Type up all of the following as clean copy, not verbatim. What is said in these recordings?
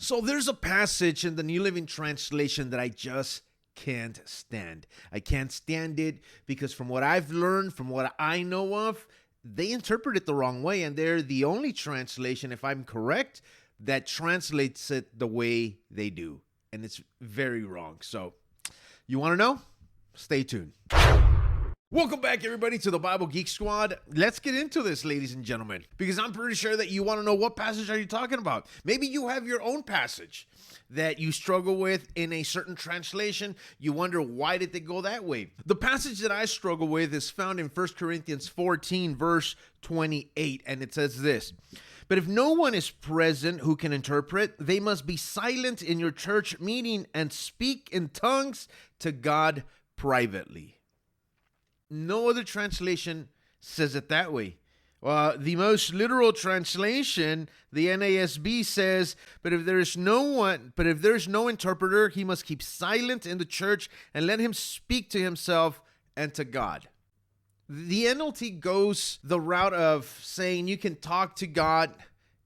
So there's a passage in the New Living Translation that I just can't stand. I can't stand it because from what I've learned, from what I know of, they interpret it the wrong way, and they're the only translation, if I'm correct, that translates it the way they do. And it's very wrong. So you want to know? Stay tuned. Welcome back, everybody, to the Bible Geek Squad. Let's get into this, ladies and gentlemen, because I'm pretty sure that you want to know what passage are you talking about. Maybe you have your own passage that you struggle with in a certain translation. You wonder, why did they go that way? The passage that I struggle with is found in 1 Corinthians 14, verse 28, and it says this: "But if no one is present who can interpret, they must be silent in your church meeting and speak in tongues to God privately." No other translation says it that way. The most literal translation, the NASB, says, but if there is no interpreter, he must keep silent in the church and let him speak to himself and to God. The NLT goes the route of saying you can talk to God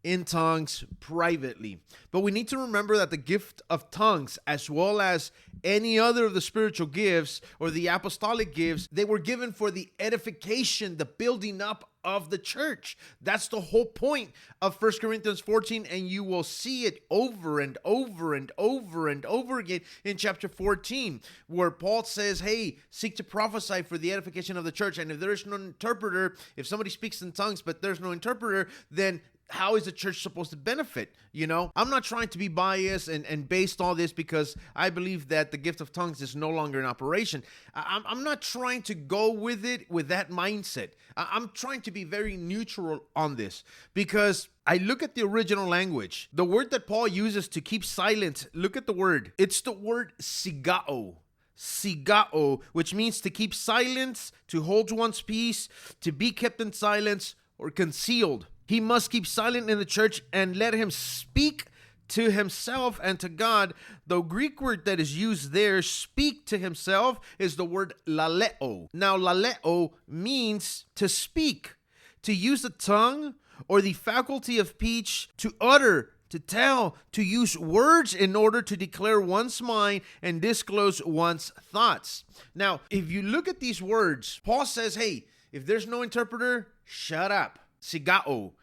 in tongues privately. But we need to remember that the gift of tongues, as well as any other of the spiritual gifts or the apostolic gifts, they were given for the edification, the building up of the church. That's the whole point of 1 Corinthians 14, and you will see it over and over and over and over again in chapter 14, where Paul says, hey, seek to prophesy for the edification of the church. And if there is no interpreter, if somebody speaks in tongues but there's no interpreter, then how is the church supposed to benefit? You know, I'm not trying to be biased and based all this because I believe that the gift of tongues is no longer in operation. I'm not trying to go with it with that mindset. I'm trying to be very neutral on this because I look at the original language. The word that Paul uses to keep silent, look at the word. It's the word sigao. Sigao, which means to keep silence, to hold one's peace, to be kept in silence or concealed. He must keep silent in the church and let him speak to himself and to God. The Greek word that is used there, speak to himself, is the word laleo. Now, laleo means to speak, to use the tongue or the faculty of speech to utter, to tell, to use words in order to declare one's mind and disclose one's thoughts. Now, if you look at these words, Paul says, hey, if there's no interpreter, shut up. Sigao,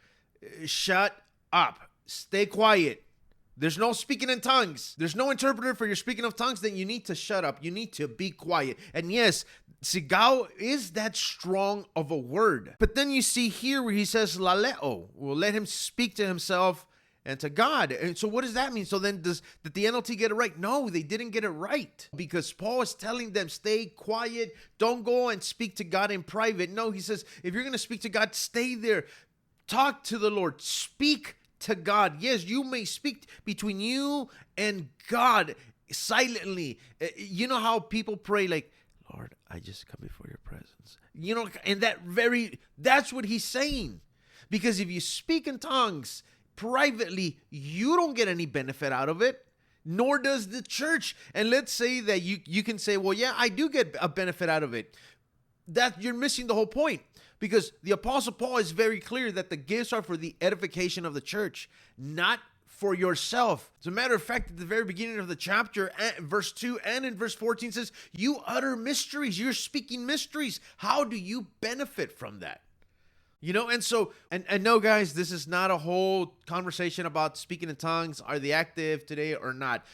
shut up, stay quiet. There's no speaking in tongues. There's no interpreter for your speaking of tongues, then you need to shut up. You need to be quiet. And yes, sigao is that strong of a word. But then you see here where he says laleo, will let him speak to himself and to God. And so what does that mean? So then did the NLT get it right? No, they didn't get it right, because Paul is telling them, stay quiet. Don't go and speak to God in private. No, he says, if you're going to speak to God, stay there. Talk to the Lord. Speak to God. Yes, you may speak between you and God silently. You know how people pray like, Lord, I just come before your presence. You know, and that's what he's saying. Because if you speak in tongues privately, you don't get any benefit out of it, nor does the church. And let's say that you can say, well, yeah, I do get a benefit out of it. That you're missing the whole point, because the Apostle Paul is very clear that the gifts are for the edification of the church, not for yourself. As a matter of fact, at the very beginning of the chapter, verse 2 and in verse 14 says, you utter mysteries, you're speaking mysteries. How do you benefit from that? You know, and so, and no, guys, this is not a whole conversation about speaking in tongues. Are they active today or not?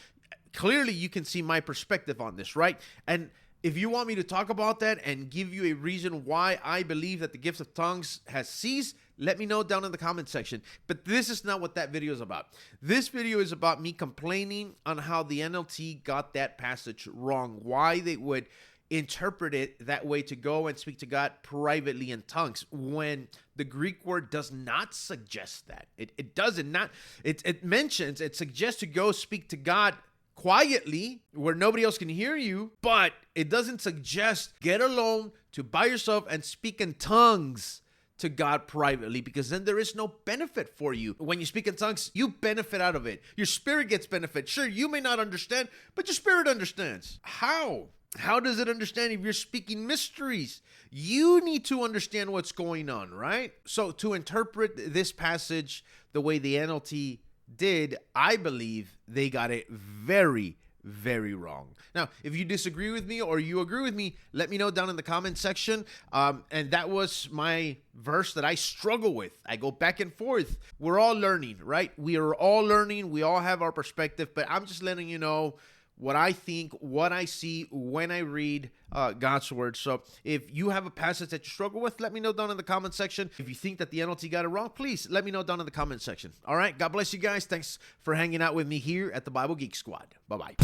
Clearly, you can see my perspective on this, right? And if you want me to talk about that and give you a reason why I believe that the gift of tongues has ceased, let me know down in the comment section. But this is not what that video is about. This video is about me complaining on how the NLT got that passage wrong, why they would interpret it that way, to go and speak to God privately in tongues, when the Greek word does not suggest that. It doesn't. Not it suggests to go speak to God quietly where nobody else can hear you, but it doesn't suggest get alone to by yourself and speak in tongues to God privately, because then there is no benefit for you. When you speak in tongues, you benefit out of it. Your spirit gets benefit. Sure, you may not understand, but your spirit understands. How? How does it understand if you're speaking mysteries? You need to understand what's going on, right? So to interpret this passage the way the NLT did, I believe they got it very, very wrong. Now, if you disagree with me or you agree with me, let me know down in the comment section. And that was my verse that I struggle with. I go back and forth. We're all learning, right? We are all learning. We all have our perspective, but I'm just letting you know what I think, what I see when I read God's word. So if you have a passage that you struggle with, let me know down in the comment section. If you think that the NLT got it wrong, please let me know down in the comment section. All right, God bless you guys. Thanks for hanging out with me here at the Bible Geek Squad. Bye-bye.